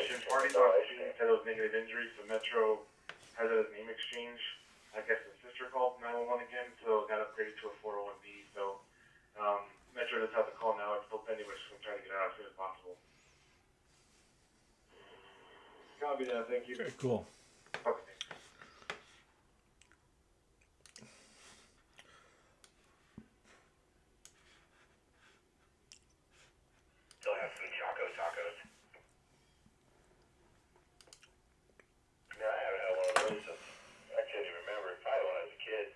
information. Parties on scene said it was negative injury, so Metro has it as name exchange. I guess the sister called 911 again, so got upgraded to a 401B. So Metro just has to call now. It's still pending, we're just going to try to get out as soon as possible. Copy that, thank you. Very cool. Okay. Still have some Choco tacos. Yeah, I haven't had one of those since, I can't even remember, probably when I was a kid.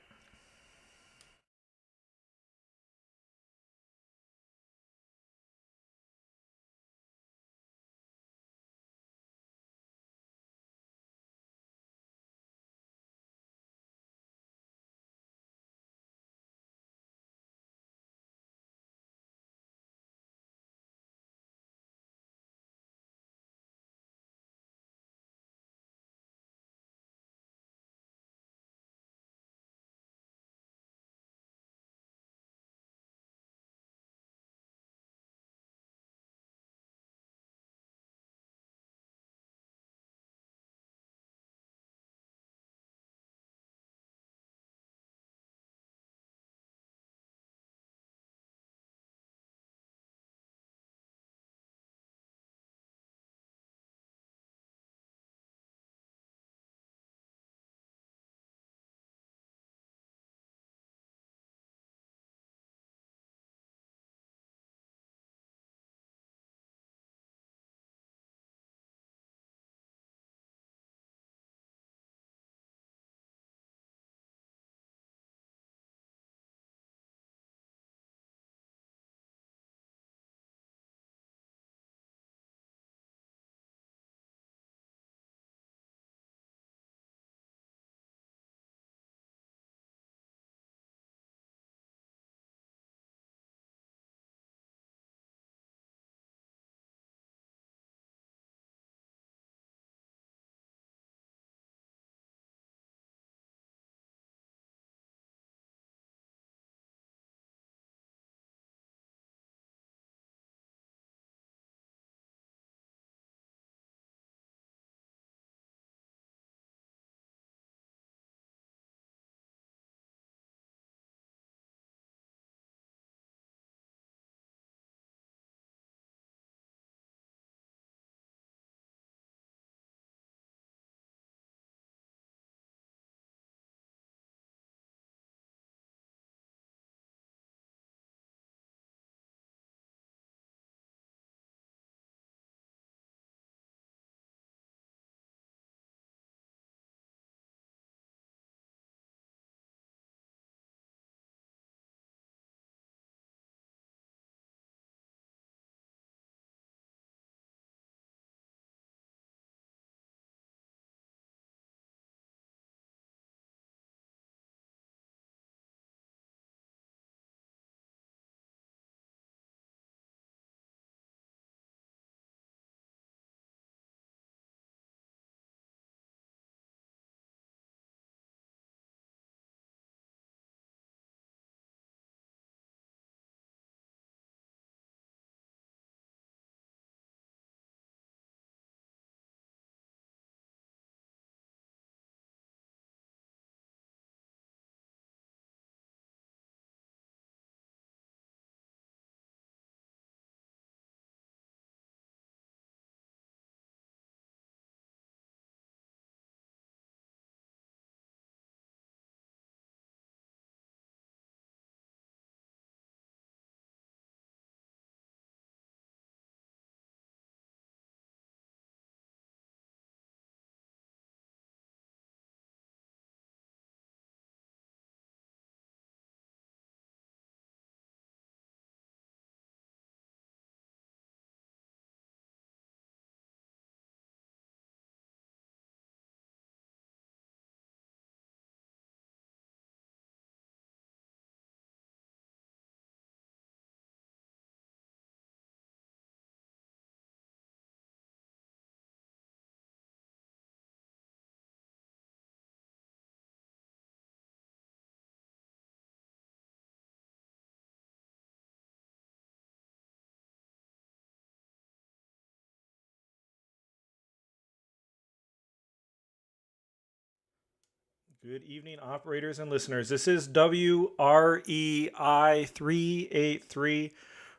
Good evening, operators and listeners. This is WREI383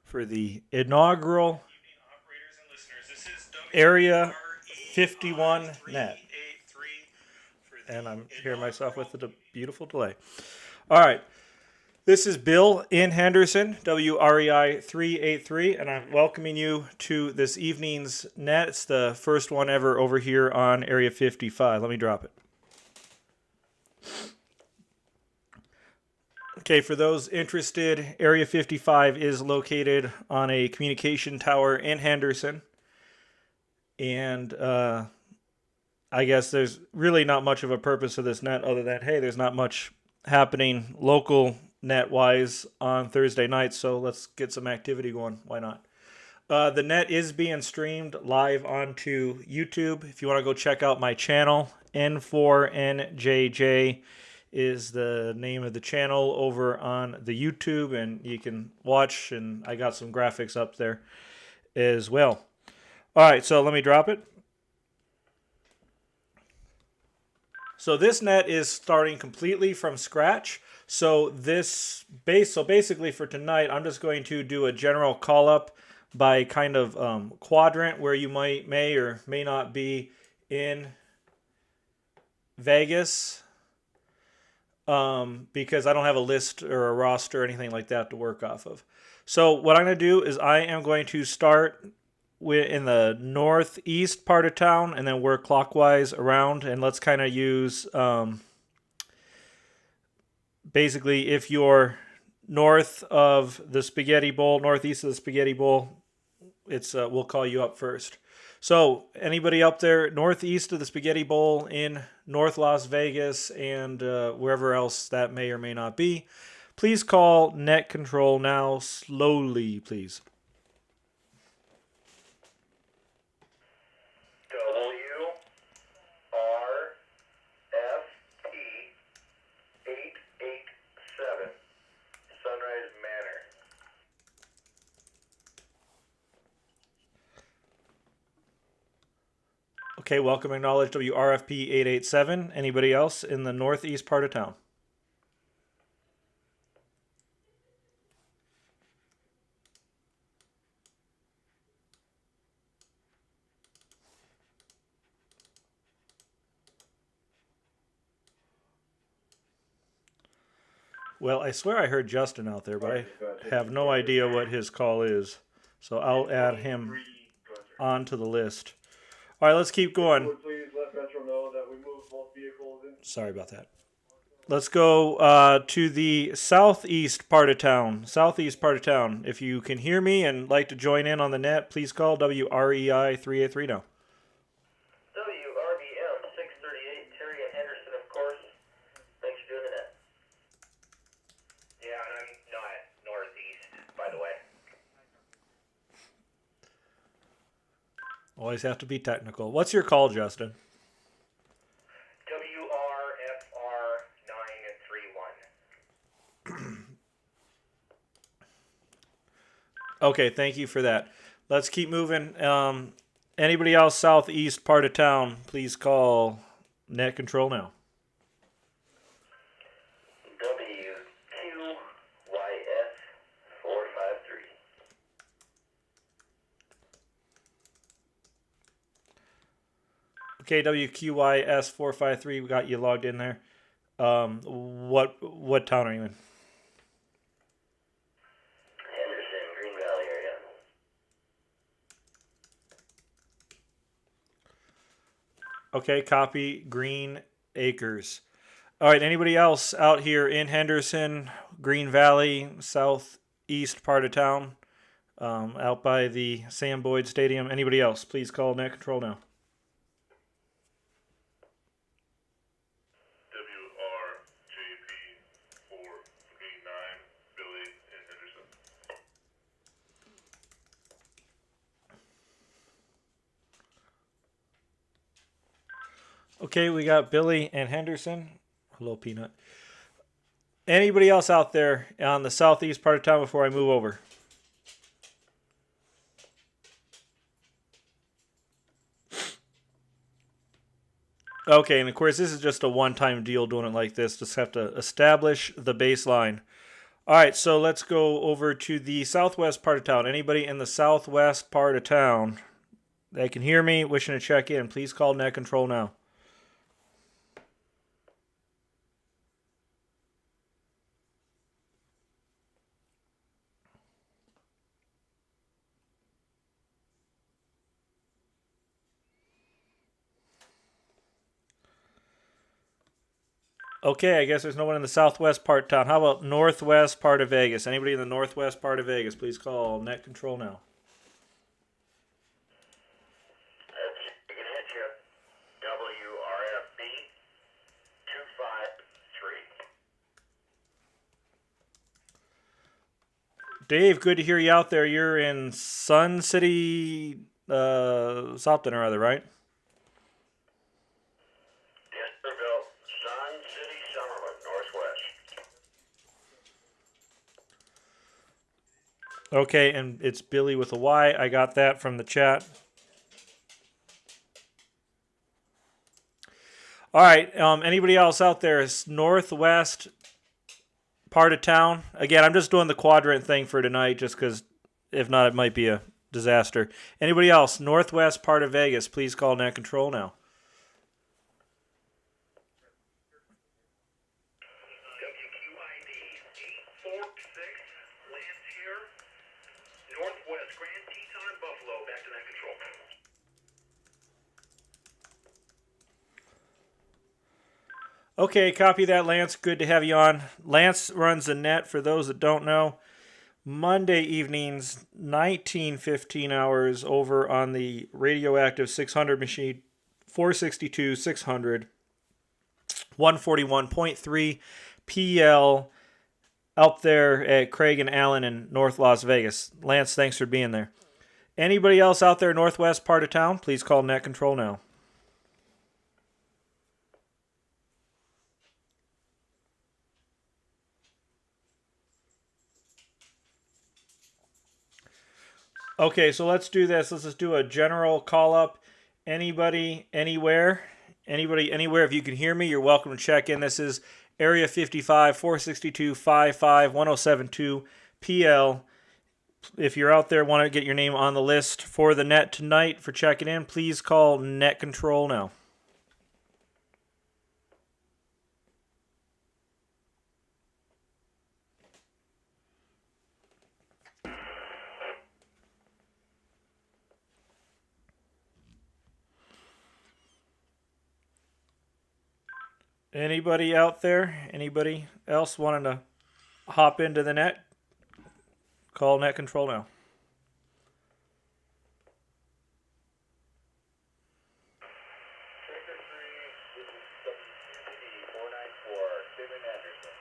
for the inaugural Area 51 net. And I'm hearing myself with a beautiful delay. All right. This is Bill in Henderson, WREI383, and I'm welcoming you to this evening's net. It's the first one ever over here on Area 55. Let me drop it. Okay, for those interested, Area 55 is located on a communication tower in Henderson. And I guess there's really not much of a purpose of this net other than, hey, there's not much happening local net-wise on Thursday nights, so let's get some activity going. Why not? The net is being streamed live onto YouTube. If you want to go check out my channel, N4NJJ is the name of the channel over on the YouTube, and you can watch, and I got some graphics up there as well. All right, so let me drop it. So this net is starting completely from scratch. So basically for tonight, I'm just going to do a general call up by kind of quadrant where you may or may not be in Vegas. Because I don't have a list or a roster or anything like that to work off of. So what I'm going to do is I am going to start in the northeast part of town and then work clockwise around, and let's kind of use basically if you're north of the Spaghetti Bowl, northeast of the Spaghetti Bowl, it's we'll call you up first. So anybody up there northeast of the Spaghetti Bowl in North Las Vegas and wherever else that may or may not be, please call net control now slowly, please. WRBT827 Sunrise Manor. Okay, welcome, acknowledge WRFP887. Anybody else in the northeast part of town? Well, I swear I heard Justin out there, but I have no idea what his call is. So I'll add him onto the list. All right, let's keep going. Please let Metro know that we moved both vehicles in. Sorry about that. Let's go to the southeast part of town. Southeast part of town. If you can hear me and like to join in on the net, please call WREI383 now. WRBM638 Terry and Henderson, of course. Thanks for doing the net. Yeah, and I'm not northeast, by the way. Always have to be technical. What's your call, Justin? WRFR931. Okay, thank you for that. Let's keep moving. Anybody else southeast part of town, please call net control now. WQYS453. Okay, WQYS453, we got you logged in there. What town are you in? Henderson, Green Valley area. Okay, copy, Green Acres. All right, anybody else out here in Henderson, Green Valley, southeast part of town, out by the Sam Boyd Stadium? Anybody else? Please call net control now. WRJP489 Billy in Henderson. Okay, we got Billy and Henderson. Hello, Peanut. Anybody else out there on the southeast part of town before I move over? Okay, and of course, this is just a one-time deal doing it like this. Just have to establish the baseline. All right, so let's go over to the southwest part of town. Anybody in the southwest part of town that can hear me, wishing to check in, please call net control now. Okay, I guess there's no one in the southwest part of town. How about northwest part of Vegas? Anybody in the northwest part of Vegas, please call net control now. We can hit you. WRBT828 Dave, good to hear you out there. You're in Sun City, something or other, right? Sun City, Summerlin, Northwest. Okay, and it's Billy with a Y. I got that from the chat. All right, anybody else out there is northwest part of town? Again, I'm just doing the quadrant thing for tonight just because if not, it might be a disaster. Anybody else? Northwest part of Vegas, please call net control now. WQID 846, lands here. Northwest Grand Teton, Buffalo, back to net control. Okay, copy that, Lance. Good to have you on. Lance runs the net, for those that don't know. Monday evenings, 19:15 hours over on the radioactive 600 machine, 462.550 141.3 PL up there at Craig and Allen in North Las Vegas. Lance, thanks for being there. Anybody else out there northwest part of town, please call net control now. Okay, so let's do this. Let's just do a general call up. Anybody, anywhere? Anybody, anywhere? If you can hear me, you're welcome to check in. This is Area 55, 462.550 1072 PL. If you're out there, want to get your name on the list for the net tonight for checking in, please call net control now. Anybody out there? Anybody else wanting to hop into the net? Call net control now. Sector 3, this is WQZD494 Tim Henderson.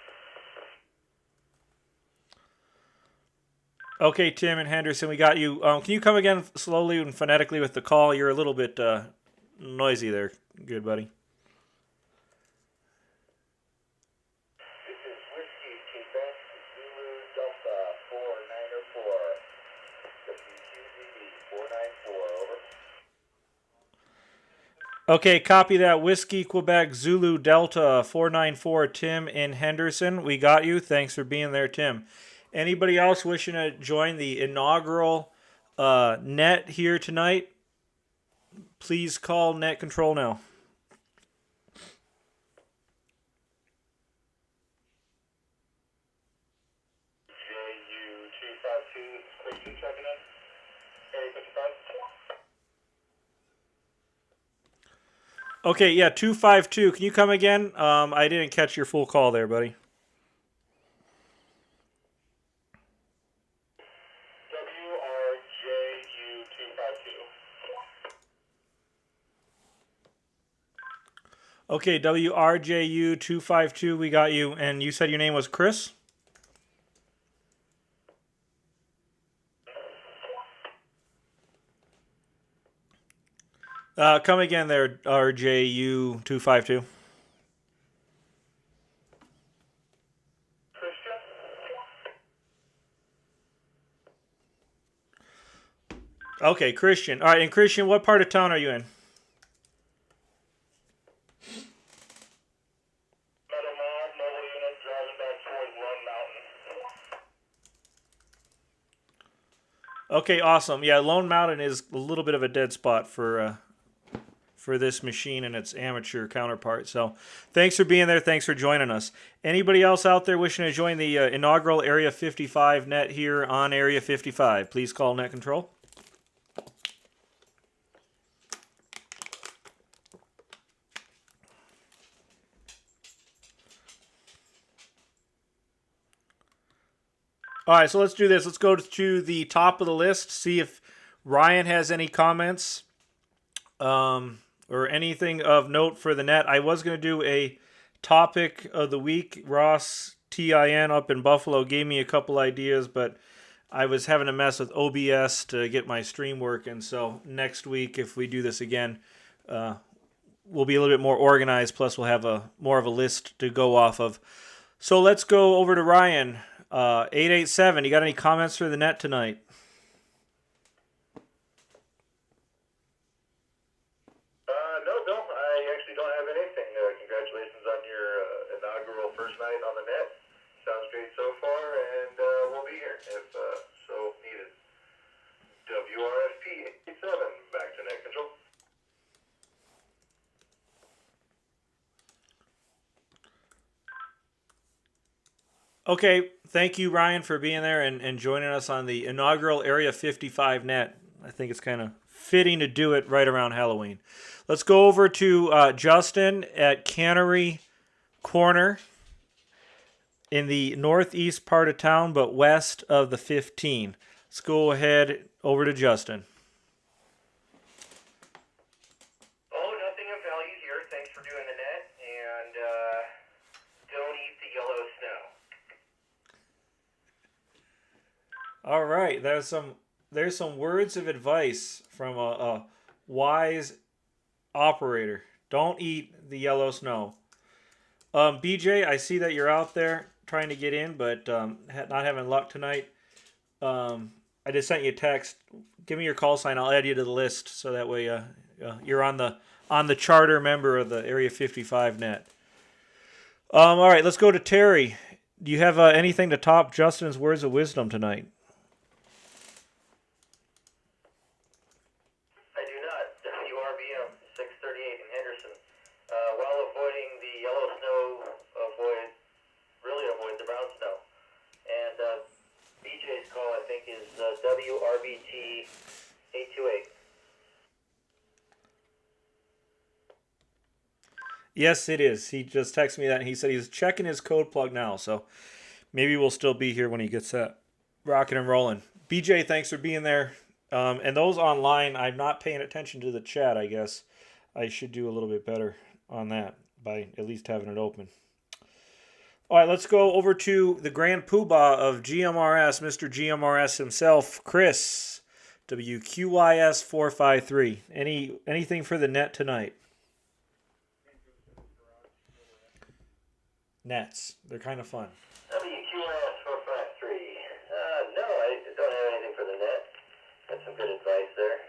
Okay, Tim and Henderson, we got you. Can you come again slowly and phonetically with the call? You're a little bit noisy there. Good, buddy. This is Whiskey Quebec Zulu Delta 494 WQZD494 over. Okay, copy that. Whiskey Quebec Zulu Delta 494 Tim in Henderson. We got you. Thanks for being there, Tim. Anybody else wishing to join the inaugural net here tonight? Please call net control now. JU252, Christian checking in. Area 55. Okay, yeah, 252. Can you come again? I didn't catch your full call there, buddy. WRJU252. Okay, WRJU252, we got you. And you said your name was Chris? Come again there, RJU252. Christian? Okay, Christian. All right, and Christian, what part of town are you in? Okay, awesome. Yeah, Lone Mountain is a little bit of a dead spot for this machine and its amateur counterpart. So thanks for being there. Thanks for joining us. Anybody else out there wishing to join the inaugural Area 55 net here on Area 55, please call Net Control. All right, so let's do this. Let's go to the top of the list, see if Ryan has any comments or anything of note for the net. I was going to do a topic of the week. Ross TIN up in Buffalo gave me a couple ideas, but I was having a mess with OBS to get my stream working. So next week, if we do this again, we'll be a little bit more organized. Plus, we'll have more of a list to go off of. So let's go over to Ryan. 887, you got any comments for the net tonight? No, Bill. I actually don't have anything. Congratulations on your inaugural first night on the net. Sounds great so far, and we'll be here if so needed. WRBT827, back to net control. Okay, thank you, Ryan, for being there and joining us on the inaugural Area 55 net. I think it's kind of fitting to do it right around Halloween. Let's go over to Justin at Cannery Corner in the northeast part of town, but west of the 15. Let's go ahead over to Justin. Oh, nothing of value here. Thanks for doing the net, and don't eat the yellow snow. All right, there's some words of advice from a wise operator. Don't eat the yellow snow. BJ, I see that you're out there trying to get in, but not having luck tonight. I just sent you a text. Give me your call sign. I'll add you to the list so that way you're on the charter member of the Area 55 net. All right, let's go to Terry. Do you have anything to top Justin's words of wisdom tonight? I do not. WRBT828 in Henderson. While avoiding the yellow snow, avoid the brown snow. And BJ's call, I think, is WRBT828. Yes, it is. He just texted me that, and he said he's checking his code plug now, so maybe we'll still be here when he gets that rocking and rolling. BJ, thanks for being there. And those online, I'm not paying attention to the chat, I guess. I should do a little bit better on that by at least having it open. All right, let's go over to the grand poobah of GMRS, Mr. GMRS himself, Chris, WQZD494 Anything for the net tonight? Nets. They're kind of fun. WQZD493. No, I don't have anything for the net. Got some good advice there.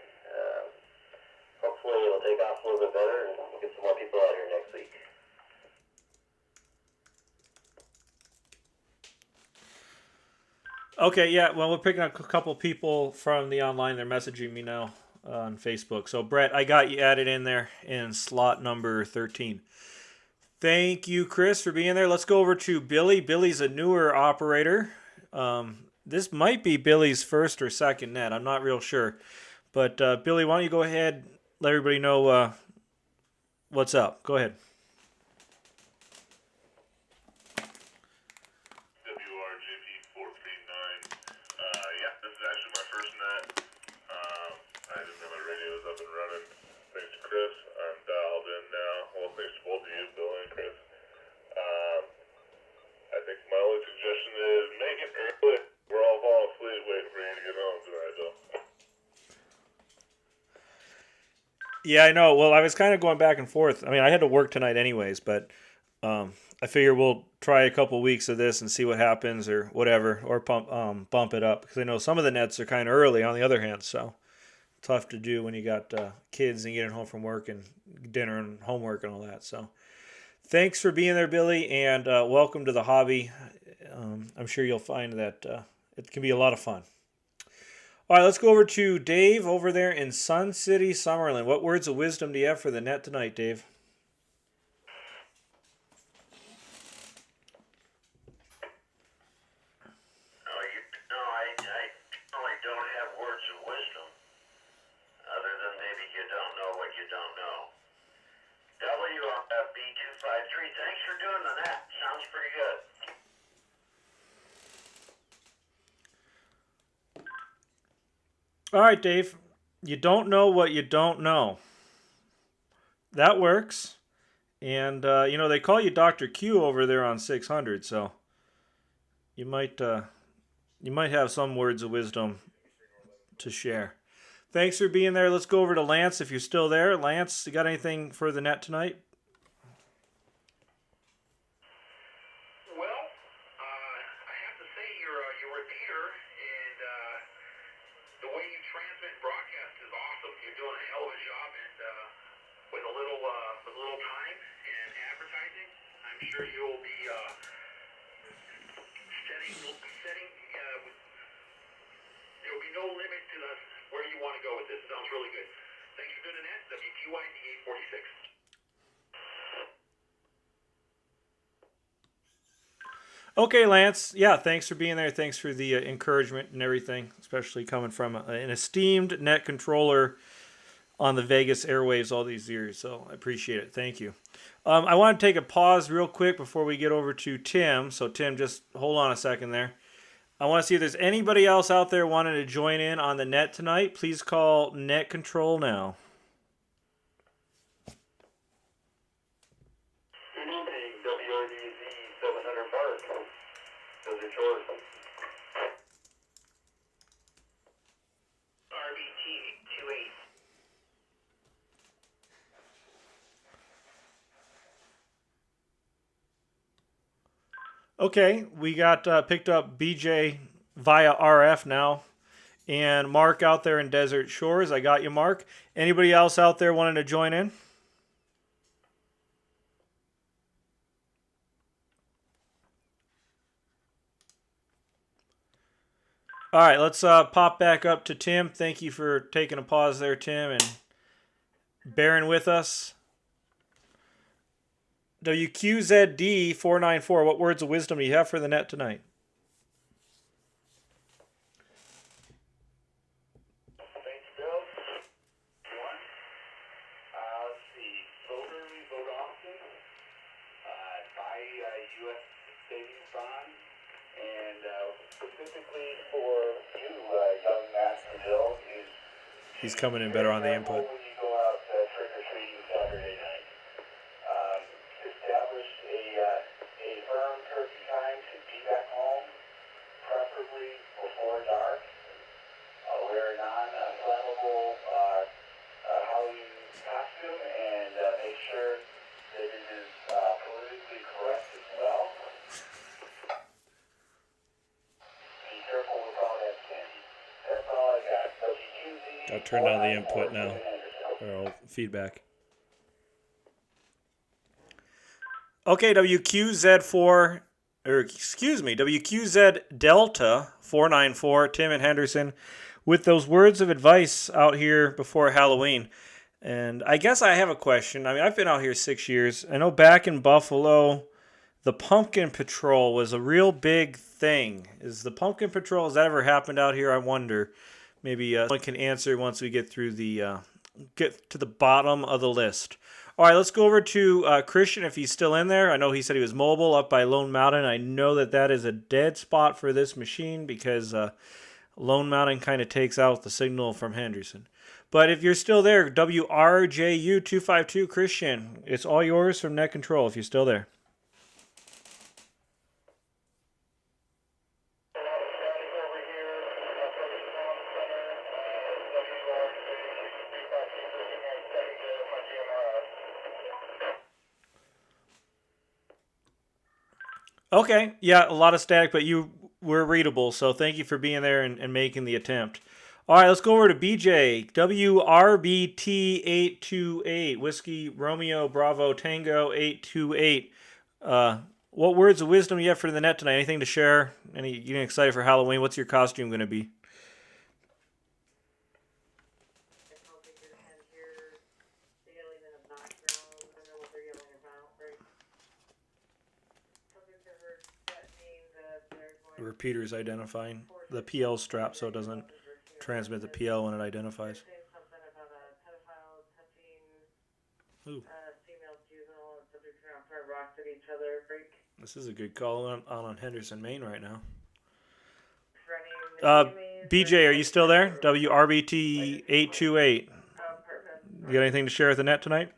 Hopefully it'll take off a little bit better and we'll get some more people out here next week. Okay, yeah, well, we're picking up a couple people from the online. They're messaging me now on Facebook. So, Brett, I got you added in there in slot number 13. Thank you, Chris, for being there. Let's go over to Billy. Billy's a newer operator. This might be Billy's first or second net. I'm not real sure. But, Billy, why don't you go ahead, let everybody know what's up. Go ahead. WRJP439. Yeah, this is actually my first net. I didn't know my radio was up and running. Thanks to Chris, I'm dialed in now. Well, thanks to both of you, Bill and Chris. I think my only suggestion is make it early. We're all falling asleep waiting for you to get home tonight, Bill. Yeah, I know. Well, I was kind of going back and forth. I mean, I had to work tonight anyways, but I figure we'll try a couple weeks of this and see what happens or whatever, or bump it up. Because I know some of the nets are kind of early on the other hand, so tough to do when you got kids and getting home from work and dinner and homework and all that. So thanks for being there, Billy, and welcome to the hobby. I'm sure you'll find that it can be a lot of fun. All right, let's go over to Dave over there in Sun City, Summerlin. What words of wisdom do you have for the net tonight, Dave? I really don't have words of wisdom, other than maybe you don't know what you don't know. WRBT828 thanks for doing the net. Sounds pretty good. All right, Dave. You don't know what you don't know. That works. And, they call you Dr. Q over there on 600, so you might have some words of wisdom to share. Thanks for being there. Let's go over to Lance if you're still there. Lance, you got anything for the net tonight? Well, I have to say your repeater and the way you transmit and broadcast is awesome. You're doing a hell of a job, and with a little time and advertising, I'm sure you'll be setting. There will be no limit to where you want to go with this. It sounds really good. Thanks for doing that. WQZD494. Okay, Lance. Yeah, thanks for being there. Thanks for the encouragement and everything, especially coming from an esteemed net controller on the Vegas airwaves all these years. So I appreciate it. Thank you. I want to take a pause real quick before we get over to Tim. So, Tim, just hold on a second there. I want to see if there's anybody else out there wanting to join in on the net tonight. Please call Net Control now. Good evening, WRBT828 Park. Those are yours. RBT828. Okay, we got picked up BJ via RF now. And Mark out there in Desert Shores. I got you, Mark. Anybody else out there wanting to join in? All right, let's pop back up to Tim. Thank you for taking a pause there, Tim, and bearing with us. WQZD494, what words of wisdom do you have for the net tonight? Thanks, Bill. One. Let's see. Vote often. Buy U.S. savings bonds. And specifically for you, young Master Bill, He's coming in better on the input. when you go out trick-or-treating Saturday night. Establish a firm turkey time to be back home, preferably before dark. Wear a non-flammable Halloween costume, and make sure that it is politically correct as well. Be careful with all that candy. That's all I got. WQZ. I'll turn down the input now, or feedback. Okay, WQZ Delta 494 Tim and Henderson with those words of advice out here before Halloween. And I guess I have a question. I mean, I've been out here 6 years. I know back in Buffalo, the Pumpkin Patrol was a real big thing. Is the Pumpkin Patrol, has that ever happened out here? I wonder. Maybe someone can answer once we get through get to the bottom of the list. All right, let's go over to Christian if he's still in there. I know he said he was mobile up by Lone Mountain. I know that is a dead spot for this machine because Lone Mountain kind of takes out the signal from Henderson. But if you're still there, WRJU252 Christian, it's all yours from Net Control if you're still there. Okay, yeah, a lot of static, but you were readable, so thank you for being there and making the attempt. All right, let's go over to BJ, WRBT828, Whiskey Romeo Bravo Tango 828. What words of wisdom do you have for the net tonight? Anything to share? You getting excited for Halloween? What's your costume going to be? The repeater is identifying the PL strap so it doesn't transmit the PL when it identifies. Ooh. This is a good call on Henderson, Maine right now. BJ, are you still there? WRBT828. You got anything to share with the net tonight?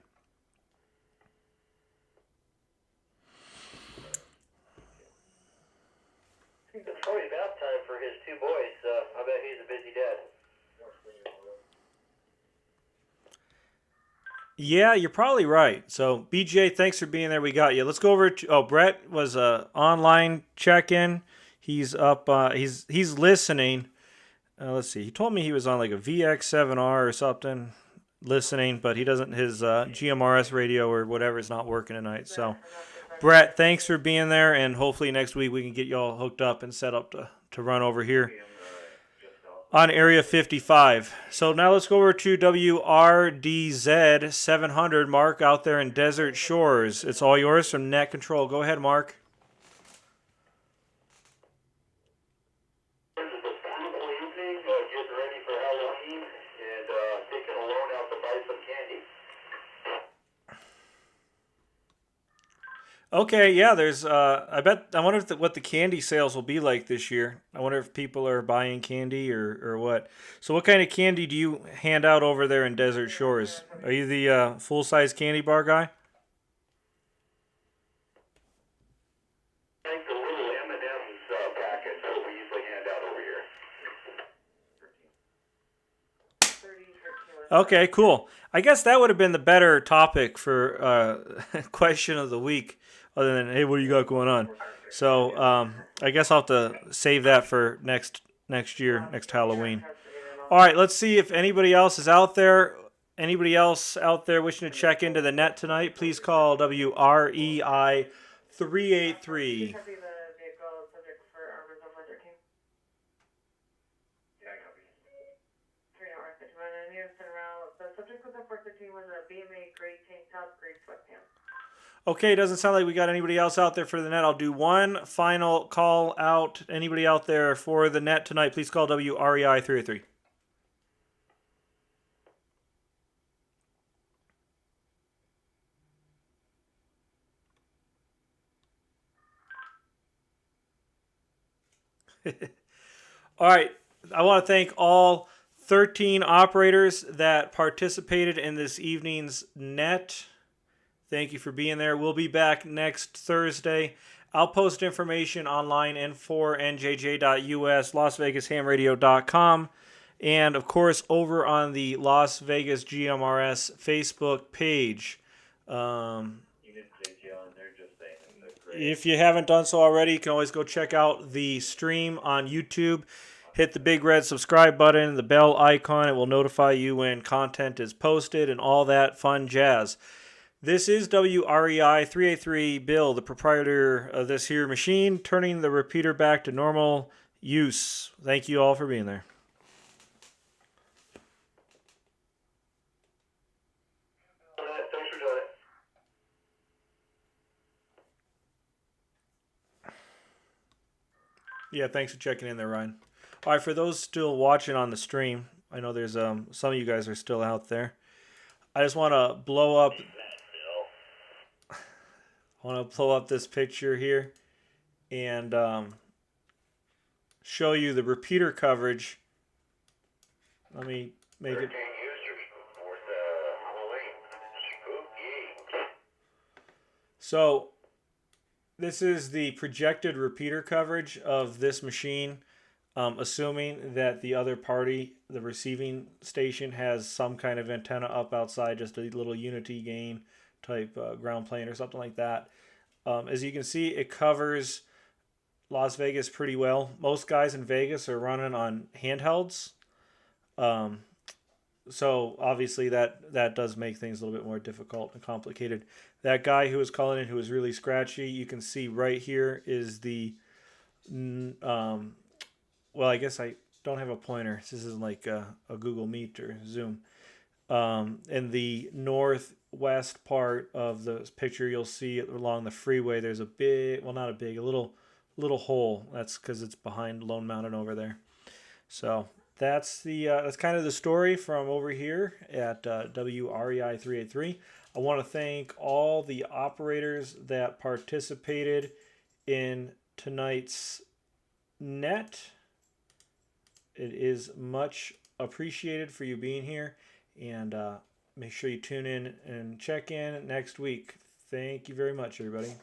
It's probably bath time for his two boys, so I bet he's a busy dad. Yeah, you're probably right. So, BJ, thanks for being there. We got you. Let's go over to... Brett was a online check-in. He's up... he's listening. Let's see. He told me he was on like a VX7R or something listening, but he doesn't... His GMRS radio or whatever is not working tonight. So, Brett, thanks for being there, and hopefully next week we can get you all hooked up and set up to run over here on Area 55. So now let's go over to WRDZ 700, Mark, out there in Desert Shores. It's all yours from Net Control. Go ahead, Mark. This is a beautiful evening, getting ready for Halloween, and taking a loan out to buy some candy. Okay, yeah, there's, I wonder if what the candy sales will be like this year. I wonder if people are buying candy or what. So what kind of candy do you hand out over there in Desert Shores? Are you the full-size candy bar guy? I think the little M&M's packets that we usually hand out over here. Okay, cool. I guess that would have been the better topic for question of the week. Other than, hey, what do you got going on? So I guess I'll have to save that for next year, next Halloween. All right, let's see if anybody else is out there. Anybody else out there wishing to check into the net tonight, please call WREI383. Okay, doesn't sound like we got anybody else out there for the net. I'll do one final call out. Anybody out there for the net tonight, please call WREI383. All right, I want to thank all 13 operators that participated in this evening's net. Thank you for being there. We'll be back next Thursday. I'll post information online, N4NJJ.us, LasVegasHamRadio.com, and, of course, over on the Las Vegas GMRS Facebook page. If you haven't done so already, you can always go check out the stream on YouTube. Hit the big red subscribe button, the bell icon. It will notify you when content is posted and all that fun jazz. This is WREI383 Bill, the proprietor of this here machine, turning the repeater back to normal use. Thank you all for being there. Thanks for doing it. Yeah, thanks for checking in there, Ryan. All right, for those still watching on the stream, I know there's some of you guys are still out there. I just want to blow up this picture here and show you the repeater coverage. Let me make it. So this is the projected repeater coverage of this machine, assuming that the other party, the receiving station, has some kind of antenna up outside, just a little unity gain type ground plane or something like that. As you can see, it covers Las Vegas pretty well. Most guys in Vegas are running on handhelds. So obviously that does make things a little bit more difficult and complicated. That guy who was calling in who was really scratchy, you can see right here is the, well, I guess I don't have a pointer. This isn't like a Google Meet or Zoom. In the northwest part of the picture, you'll see along the freeway, there's a big, well, not a big, a little little hole. That's because it's behind Lone Mountain over there. So that's kind of the story from over here at WREI383. I want to thank all the operators that participated in tonight's net. It is much appreciated for you being here, and make sure you tune in and check in next week. Thank you very much, everybody.